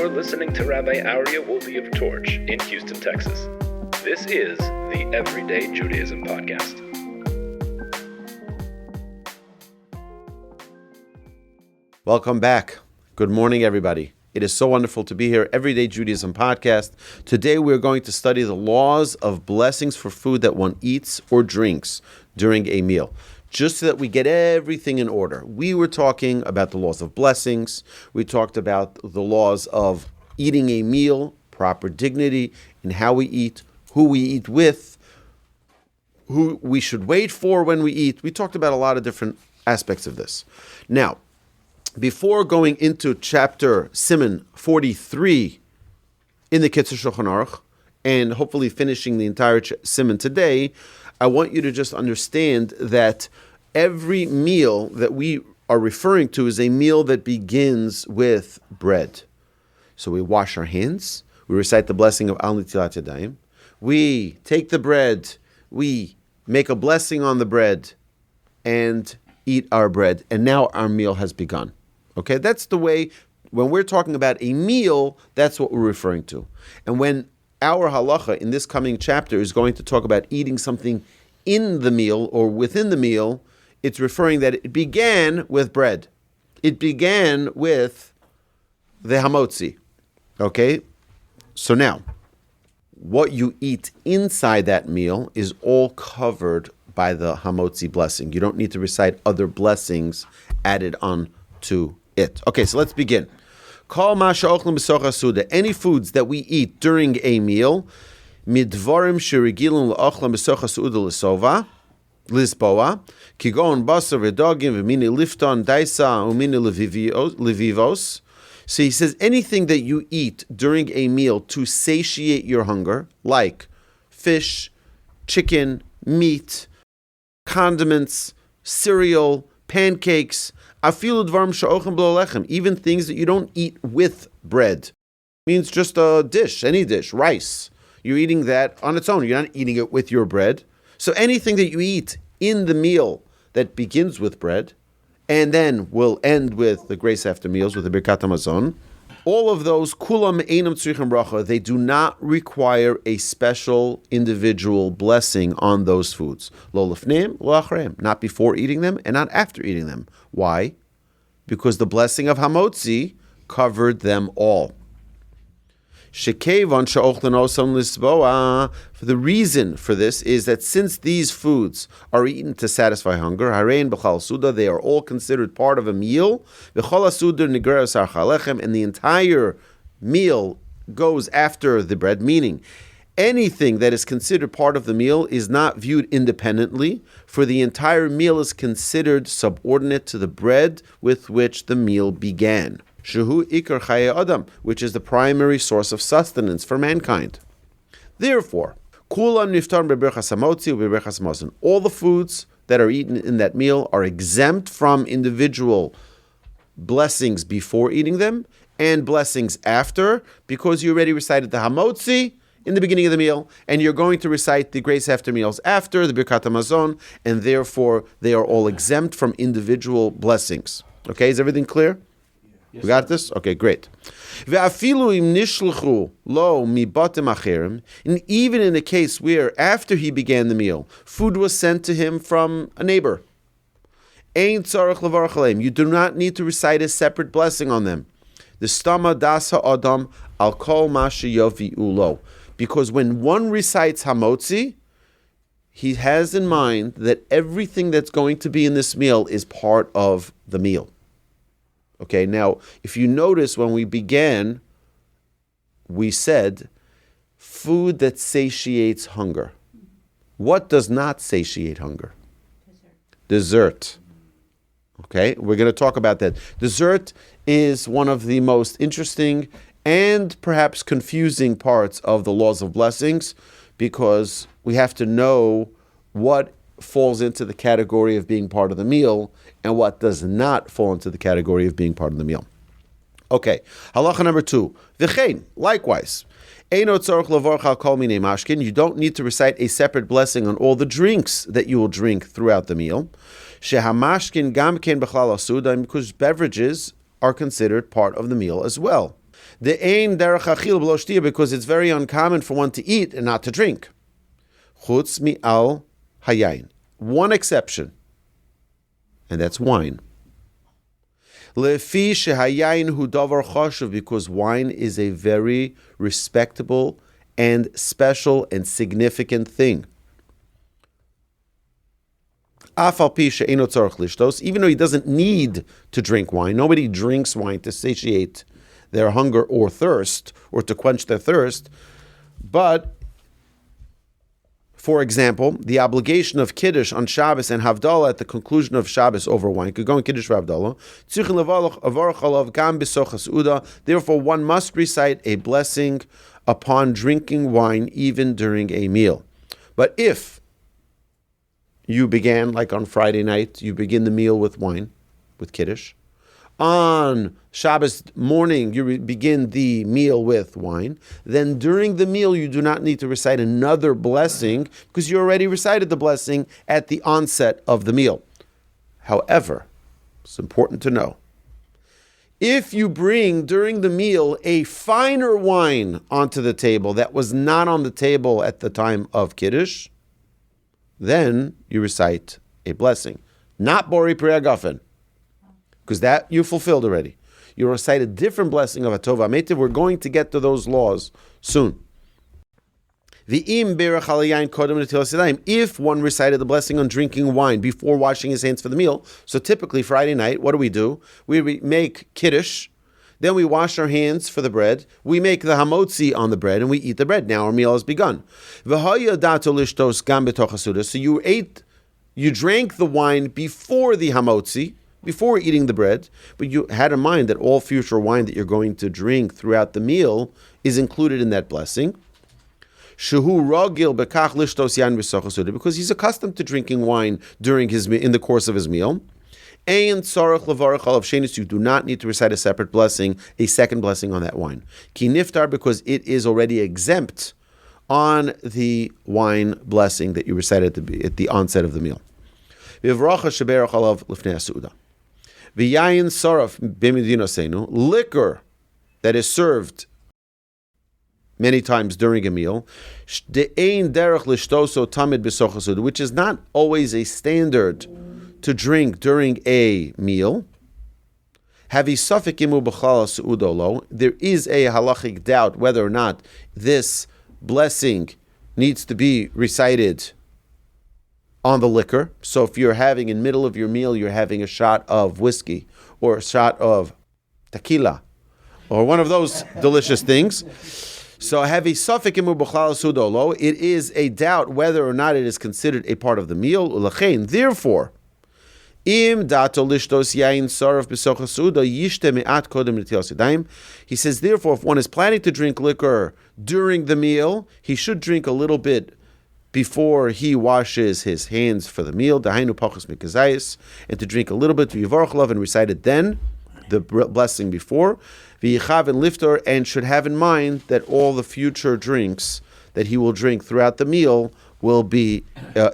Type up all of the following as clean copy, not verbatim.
You're listening to Rabbi Wolbe of Torch in Houston, Texas. This is the Everyday Judaism Podcast. Welcome back. Good morning, everybody. It is so wonderful to be here, Everyday Judaism Podcast. Today we're going to study the laws of blessings for food that one eats or drinks during a meal, just so that we get everything in order. We were talking about the laws of blessings. We talked about the laws of eating a meal, proper dignity in how we eat, who we eat with, who we should wait for when we eat. We talked about a lot of different aspects of this. Now, before going into chapter Siman 43 in the Kitzur Shulchan Aruch, and hopefully finishing the entire Siman today, I want you to just understand that every meal that we are referring to is a meal that begins with bread. So we wash our hands, we recite the blessing of Al Nitilat Yadayim, we take the bread, we make a blessing on the bread, and eat our bread, and now our meal has begun. Okay, that's the way, when we're talking about a meal, that's what we're referring to. And when our halacha in this coming chapter is going to talk about eating something in the meal or within the meal, it's referring that it began with bread. It began with the Hamotzi. Okay, so now, what you eat inside that meal is all covered by the Hamotzi blessing. You don't need to recite other blessings added on to it. Okay, so let's begin. Any foods that we eat during a meal, midvarim sherigilim la'achlam b'socha su'uda l'sova, lisboa, kigon basar v'dogim v'mini lifton daisa u'mini levivos. So he says anything that you eat during a meal to satiate your hunger, like fish, chicken, meat, condiments, cereal, pancakes, even things that you don't eat with bread. Means just a dish, any dish, rice. You're eating that on its own. You're not eating it with your bread. So anything that you eat in the meal that begins with bread, and then will end with the grace after meals, with the Birkat HaMazon, all of those, kulam einam tzrichim bracha, they do not require a special individual blessing on those foods. Lo lefneim, lo achreim, not before eating them and not after eating them. Why? Because the blessing of Hamotzi covered them all. Shekevan she'ochlen osam lisboa. The reason for this is that since these foods are eaten to satisfy hunger, harein b'chal suda, they are all considered part of a meal. V'chol suda nigreus archalechem, and the entire meal goes after the bread. Meaning, anything that is considered part of the meal is not viewed independently, for the entire meal is considered subordinate to the bread with which the meal began. Shehu ikar chaye adam, which is the primary source of sustenance for mankind. Therefore, kulam niftar beberchas hamotzi ubeberchas hamazon. All the foods that are eaten in that meal are exempt from individual blessings before eating them and blessings after, because you already recited the hamotzi in the beginning of the meal, and you're going to recite the grace after meals after, the Birkat HaMazon, and therefore they are all exempt from individual blessings. Okay, is everything clear? Yes. We got this? Okay, great. And even in a case where after he began the meal, food was sent to him from a neighbor, you do not need to recite a separate blessing on them. The stama das ha'adam al kol ma sheyavi'u. Because when one recites Hamotzi, he has in mind that everything that's going to be in this meal is part of the meal. Okay, now, if you notice when we began, we said food that satiates hunger. What does not satiate hunger? Dessert. Okay, we're going to talk about that. Dessert is one of the most interesting and perhaps confusing parts of the laws of blessings, because we have to know what falls into the category of being part of the meal and what does not fall into the category of being part of the meal. Okay, halacha number 2. V'chein, likewise, you don't need to recite a separate blessing on all the drinks that you will drink throughout the meal. Because beverages are considered part of the meal as well. The ein derech achil b'lo shtia, because it's very uncommon for one to eat and not to drink. Chutz mi'al hayayin. One exception, and that's wine. Lefi shehayayin hu davar chashuv, because wine is a very respectable and special and significant thing. Afal pi she'eino tzarich lishtos, even though he doesn't need to drink wine. Nobody drinks wine to satiate their hunger or thirst, or to quench their thirst. But, for example, the obligation of Kiddush on Shabbos and Havdalah at the conclusion of Shabbos over wine could go in Kiddush or Havdalah. Therefore, one must recite a blessing upon drinking wine even during a meal. But if you began, like on Friday night, you begin the meal with wine, with Kiddush. On Shabbos morning, you begin the meal with wine. Then during the meal, you do not need to recite another blessing because you already recited the blessing at the onset of the meal. However, it's important to know, if you bring during the meal a finer wine onto the table that was not on the table at the time of Kiddush, then you recite a blessing. Not Bori Pri Agafen, because that you fulfilled already. You recite a different blessing of Atova Metiv. We're going to get to those laws soon. If one recited the blessing on drinking wine before washing his hands for the meal, so typically Friday night, what do? We make Kiddush, then we wash our hands for the bread, we make the Hamotzi on the bread, and we eat the bread. Now our meal has begun. So you drank the wine before the Hamotzi, before eating the bread, but you had in mind that all future wine that you're going to drink throughout the meal is included in that blessing. Because he's accustomed to drinking wine in the course of his meal. You do not need to recite a separate blessing, a second blessing on that wine. Ki niftar, because it is already exempt on the wine blessing that you recited at the onset of the meal. Liquor that is served many times during a meal, which is not always a standard to drink during a meal. There is a halachic doubt whether or not this blessing needs to be recited on the liquor. So if you're having in the middle of your meal, you're having a shot of whiskey or a shot of tequila or one of those delicious things. So heavy suffik imu b'chlal sudolo. It is a doubt whether or not it is considered a part of the meal. Therefore, im dato lishtos yain saraf b'socha suda yishte me'at kodem netilas yadayim. He says, therefore, if one is planning to drink liquor during the meal, he should drink a little bit before he washes his hands for the meal, dahainu pachos mikazayis, and to drink a little bit v'yivarach and recite it then, the blessing before, v'yichav and lifter, and should have in mind that all the future drinks that he will drink throughout the meal will be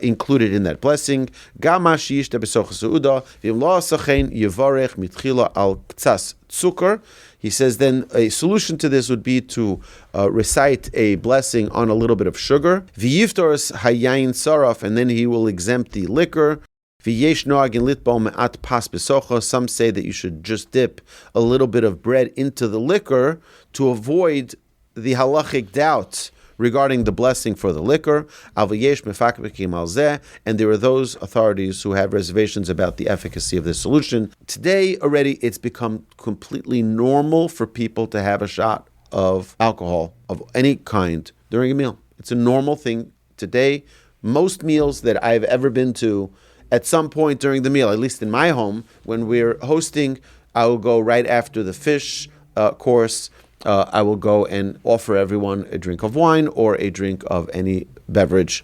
included in that blessing. Gama sheyishte b'socha seuda v'im lo asachen yivarech mitchila al ktsas tzukar. He says then a solution to this would be to recite a blessing on a little bit of sugar. V'yiftoros hayayin saraf, and then he will exempt the liquor. V'yesh noagin litbal me'at pas b'socha. Some say that you should just dip a little bit of bread into the liquor to avoid the halachic doubt regarding the blessing for the liquor. And there are those authorities who have reservations about the efficacy of this solution. Today already it's become completely normal for people to have a shot of alcohol of any kind during a meal. It's a normal thing today. Most meals that I've ever been to, at some point during the meal, at least in my home, when we're hosting, I will go right after the fish course. I will go and offer everyone a drink of wine or a drink of any beverage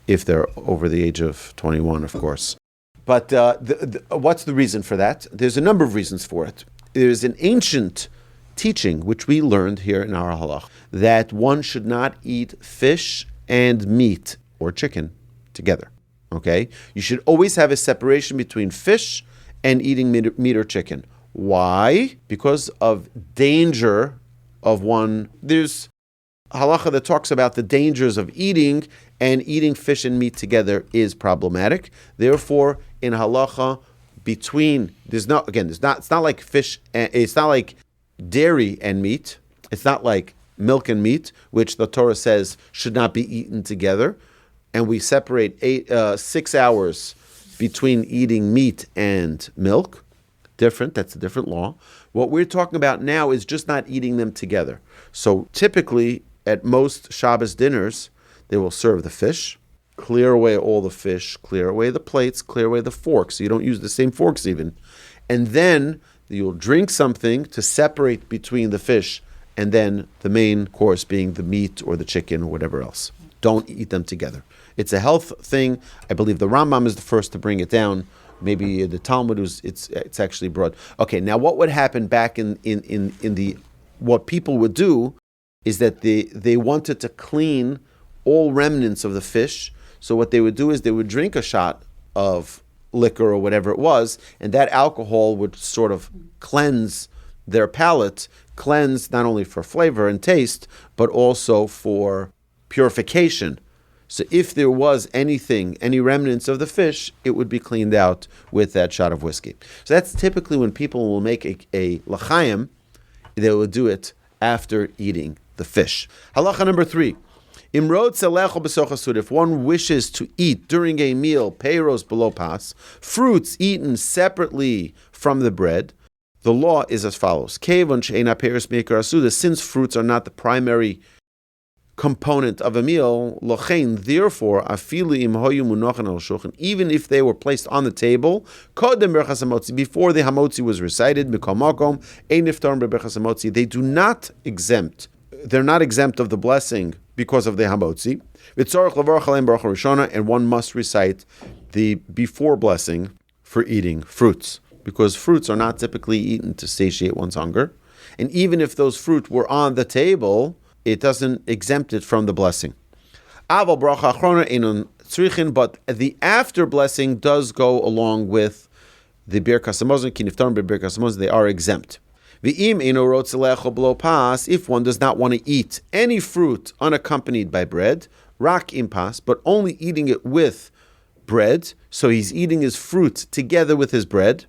if they're over the age of 21, of course. But what's the reason for that? There's a number of reasons for it. There's an ancient teaching, which we learned here in our Halacha, that one should not eat fish and meat or chicken together. Okay? You should always have a separation between fish and eating meat or chicken. Why? Because of danger of one. There's halacha that talks about the dangers of eating, and eating fish and meat together is problematic. Therefore, in halacha, it's not like fish, it's not like dairy and meat. It's not like milk and meat, which the Torah says should not be eaten together. And we separate 6 hours between eating meat and milk. That's a different law. What we're talking about now is just not eating them together. So typically, at most Shabbos dinners, they will serve the fish, clear away all the fish, clear away the plates, clear away the forks. So you don't use the same forks even. And then you'll drink something to separate between the fish and then the main course being the meat or the chicken or whatever else. Don't eat them together. It's a health thing. I believe the Rambam is the first to bring it down. Maybe the Talmud it's actually brought. Okay, now what would happen back in the what people would do is that they wanted to clean all remnants of the fish. So what they would do is they would drink a shot of liquor or whatever it was, and that alcohol would sort of cleanse their palate, cleanse not only for flavor and taste, but also for purification. So if there was any remnants of the fish, it would be cleaned out with that shot of whiskey. So that's typically when people will make a l'chaim, they will do it after eating the fish. Halacha number 3. If one wishes to eat during a meal, peiros below pas, fruits eaten separately from the bread, the law is as follows. Since fruits are not the primary component of a meal, therefore, even if they were placed on the table, before the Hamotzi was recited, they do not exempt. They're not exempt of the blessing because of the Hamotzi. And one must recite the before blessing for eating fruits, because fruits are not typically eaten to satiate one's hunger. And even if those fruit were on the table, it doesn't exempt it from the blessing. But the after blessing does go along with the Birkas Hamazon. They are exempt. If one does not want to eat any fruit unaccompanied by bread, rak impas, but only eating it with bread, so he's eating his fruit together with his bread,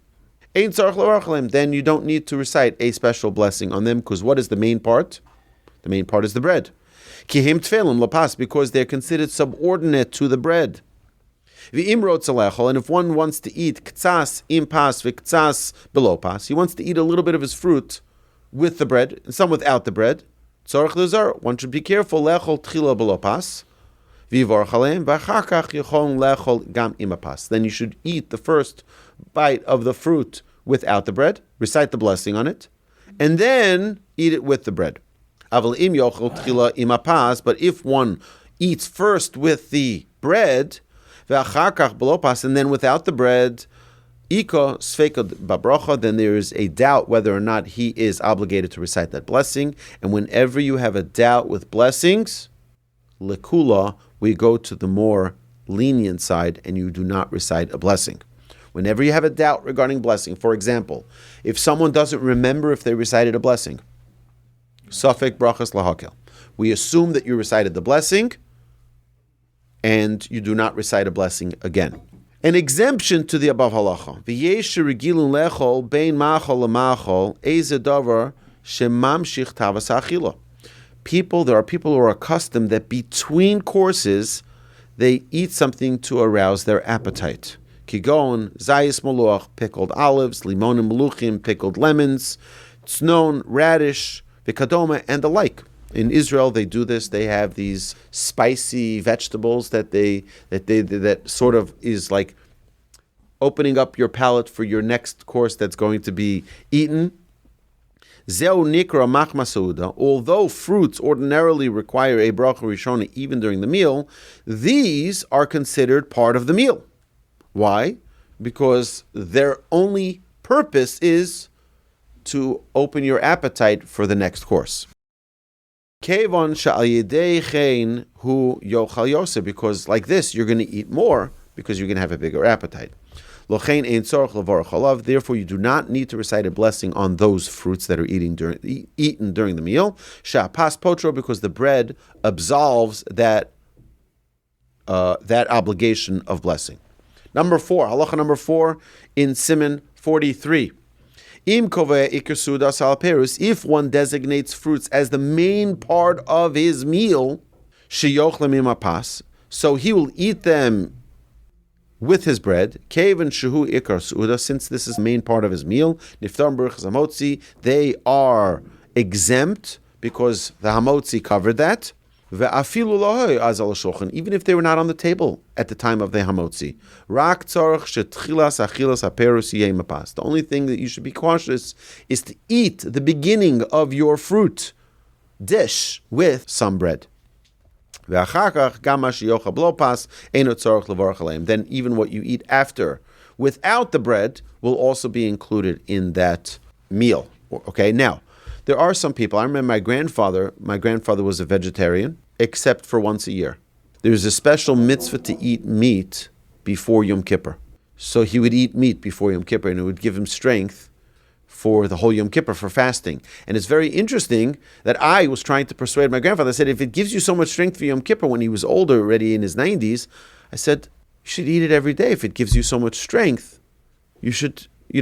then you don't need to recite a special blessing on them, because what is the main part? The main part is the bread. Because they're considered subordinate to the bread. And if one wants to eat ktsas impas v'ktsas below pas, he wants to eat a little bit of his fruit with the bread and some without the bread. One should be careful. Lechol tchila below pas, then you should eat the first bite of the fruit without the bread, recite the blessing on it, and then eat it with the bread. But if one eats first with the bread, and then without the bread, then there is a doubt whether or not he is obligated to recite that blessing. And whenever you have a doubt with blessings, lekula, we go to the more lenient side and you do not recite a blessing. Whenever you have a doubt regarding blessing, for example, if someone doesn't remember if they recited a blessing, Safek brachas lahakel, we assume that you recited the blessing and you do not recite a blessing again. An exemption to the above halacha. V'yesh regilun lechol bein machol lemachol eze davar shemamshich tavas ha'achila. There are people who are accustomed that between courses they eat something to arouse their appetite. Kigon, zayis moluach, pickled olives, limonim meluchim, pickled lemons, tznon, radish, vikadoma, and the like. In Israel, they do this. They have these spicy vegetables that sort of is like opening up your palate for your next course that's going to be eaten. Zeu nikra machma sauda. Although fruits ordinarily require a bracha rishona even during the meal, these are considered part of the meal. Why? Because their only purpose is to open your appetite for the next course. Because like this, you're going to eat more because you're going to have a bigger appetite. Therefore, you do not need to recite a blessing on those fruits that are eaten during the meal. Because the bread absolves that obligation of blessing. Number 4, halacha number 4 in Siman 43. If one designates fruits as the main part of his meal, so he will eat them with his bread, since this is the main part of his meal, they are exempt because the Hamotzi covered that. Even if they were not on the table at the time of the Hamotzi. The only thing that you should be cautious is to eat the beginning of your fruit dish with some bread. Then even what you eat after without the bread will also be included in that meal. Okay, now, there are some people, I remember my grandfather was a vegetarian, except for once a year. There's a special mitzvah to eat meat before Yom Kippur. So he would eat meat before Yom Kippur, and it would give him strength for the whole Yom Kippur, for fasting. And it's very interesting that I was trying to persuade my grandfather. I said, if it gives you so much strength for Yom Kippur when he was older, already in his 90s, I said, you should eat it every day. If it gives you so much strength, you should, he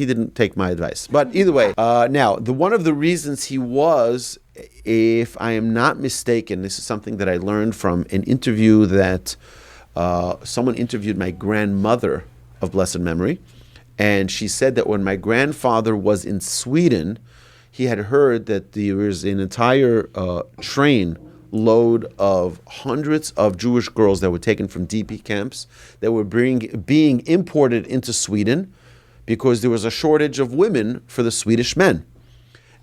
didn't take my advice. But either way, now, one of the reasons he was, if I am not mistaken, this is something that I learned from an interview that someone interviewed my grandmother of blessed memory. And she said that when my grandfather was in Sweden, he had heard that there was an entire train load of hundreds of Jewish girls that were taken from DP camps that were being imported into Sweden because there was a shortage of women for the Swedish men.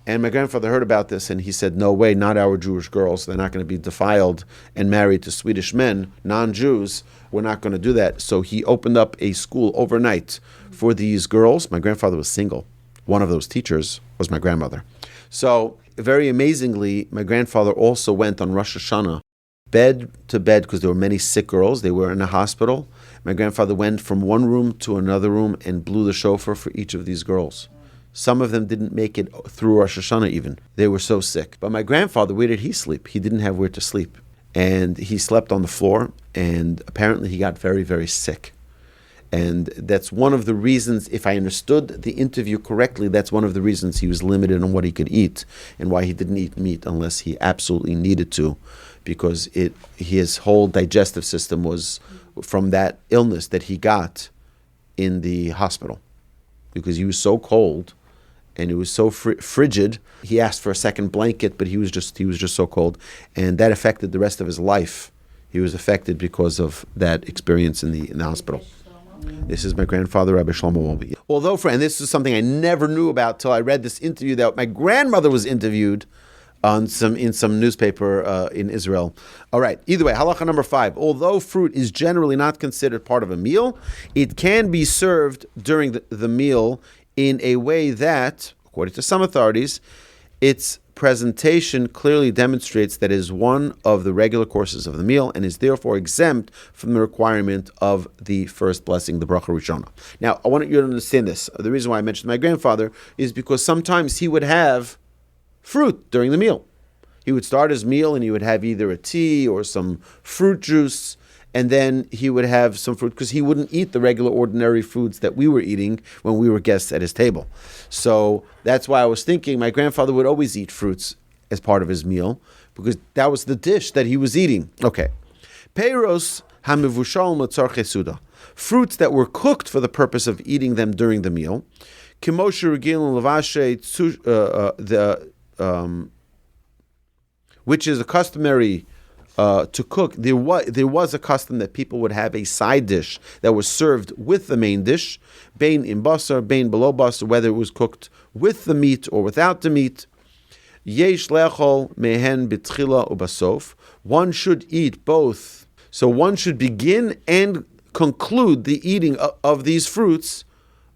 And my grandfather heard about this and he said, no way, not our Jewish girls. They're not going to be defiled and married to Swedish men, non-Jews. We're not going to do that. So he opened up a school overnight for these girls. My grandfather was single. One of those teachers was my grandmother. So very amazingly, my grandfather also went on Rosh Hashanah, bed to bed, because there were many sick girls. They were in a hospital. My grandfather went from one room to another room and blew the shofar for each of these girls. Some of them didn't make it through Rosh Hashanah even. They were so sick. But my grandfather, where did he sleep? He didn't have where to sleep. And he slept on the floor, and apparently he got very, very sick. And that's one of the reasons, if I understood the interview correctly, that's one of the reasons he was limited on what he could eat and why he didn't eat meat unless he absolutely needed to, because his whole digestive system was from that illness that he got in the hospital. Because he was so cold and it was so frigid. He asked for a second blanket, but he was just so cold, and that affected the rest of his life. He was affected because of that experience in the hospital. This is my grandfather, Rabbi Wolbe. Although, and this is something I never knew about till I read this interview that my grandmother was interviewed in some newspaper in Israel. All right. Either way, halacha number 5. Although fruit is generally not considered part of a meal, it can be served during the meal in a way that, according to some authorities, its presentation clearly demonstrates that it is one of the regular courses of the meal and is therefore exempt from the requirement of the first blessing, the Bracha Rishona. Now, I want you to understand this. The reason why I mentioned my grandfather is because sometimes he would have fruit during the meal. He would start his meal and he would have either a tea or some fruit juice, and then he would have some fruit because he wouldn't eat the regular ordinary foods that we were eating when we were guests at his table. So that's why I was thinking my grandfather would always eat fruits as part of his meal because that was the dish that he was eating. Okay. Peiros hamivushal motzarche suda. Fruits that were cooked for the purpose of eating them during the meal. Kimoshe regil lavashe which is a customary to cook. There was a custom that people would have a side dish that was served with the main dish, bein in basar, bein below basar, whether it was cooked with the meat or without the meat. Yesh lechol mehen b'tchila ubasof. One should eat both. So one should begin and conclude the eating of these fruits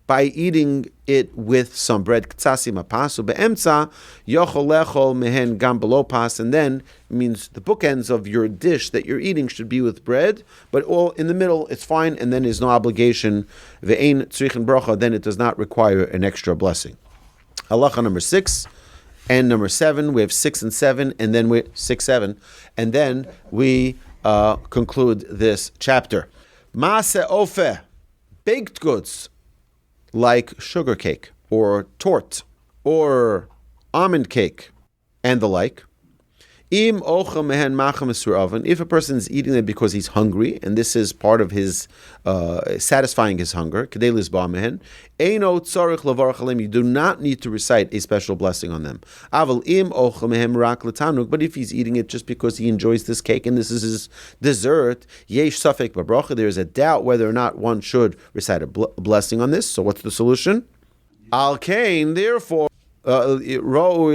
by eating it with some bread, ktsasi mapasu be'emtza, yochol lechol mehen gam below pas, and then it means the bookends of your dish that you're eating should be with bread, but all in the middle it's fine, and then there's no obligation. Ve'ein tzrichen bracha, then it does not require an extra blessing. Halacha number 6 and number 7. We have 6 and 7, and then 6, 7, and then we conclude this chapter. Maaseh ofeh, baked goods, like sugar cake, or torte, or almond cake, and the like. Im ocha mehen machem esur oven. If a person is eating it because he's hungry, and this is part of his satisfying his hunger, kedei lisba mehen, eino tzarich levarach aleim. You do not need to recite a special blessing on them. Aval im ocha mehem rak letanuk. But if he's eating it just because he enjoys this cake and this is his dessert, yesh safek b'bracha. There is a doubt whether or not one should recite a blessing on this. So what's the solution? Al kain, therefore, when one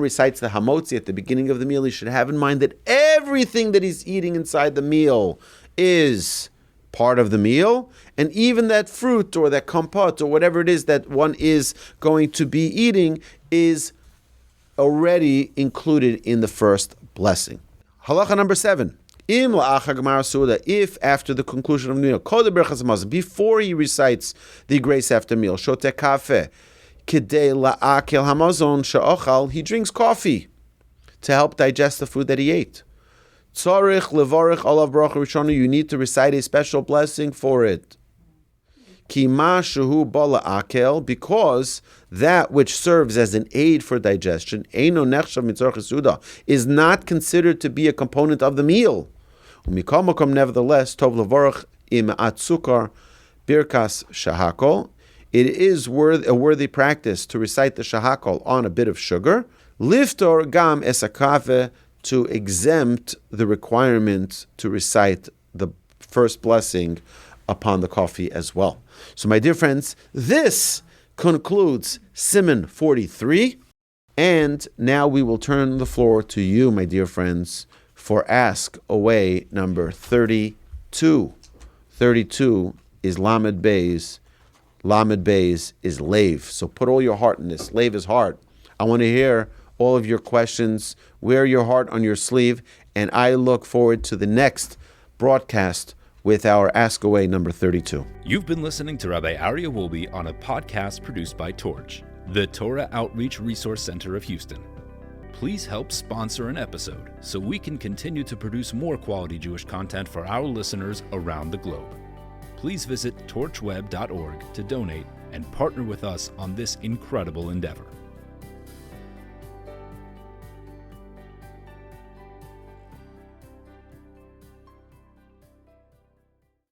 recites the Hamotzi at the beginning of the meal, he should have in mind that everything that he's eating inside the meal is part of the meal, and even that fruit or that kompot or whatever it is that one is going to be eating is already included in the first blessing. Halacha number 7. If after the conclusion of the meal, before he recites the grace after meal, he drinks coffee to help digest the food that he ate. You need to recite a special blessing for it. Because that which serves as an aid for digestion is not considered to be a component of the meal. Nevertheless, tov levorach im atzukar birkas shahakol. It is a worthy practice to recite the shahakol on a bit of sugar. Liftor gam esakave, to exempt the requirement to recite the first blessing upon the coffee as well. So, my dear friends, this concludes Siman 43, and now we will turn the floor to you, my dear friends, for Ask Away number 32. 32 is Lamed Beis. Lamed Beis is Lave. So put all your heart in this. Lave is heart. I want to hear all of your questions. Wear your heart on your sleeve. And I look forward to the next broadcast with our Ask Away number 32. You've been listening to Rabbi Aryeh Wolbe on a podcast produced by Torch, the Torah Outreach Resource Center of Houston. Please help sponsor an episode so we can continue to produce more quality Jewish content for our listeners around the globe. Please visit torchweb.org to donate and partner with us on this incredible endeavor.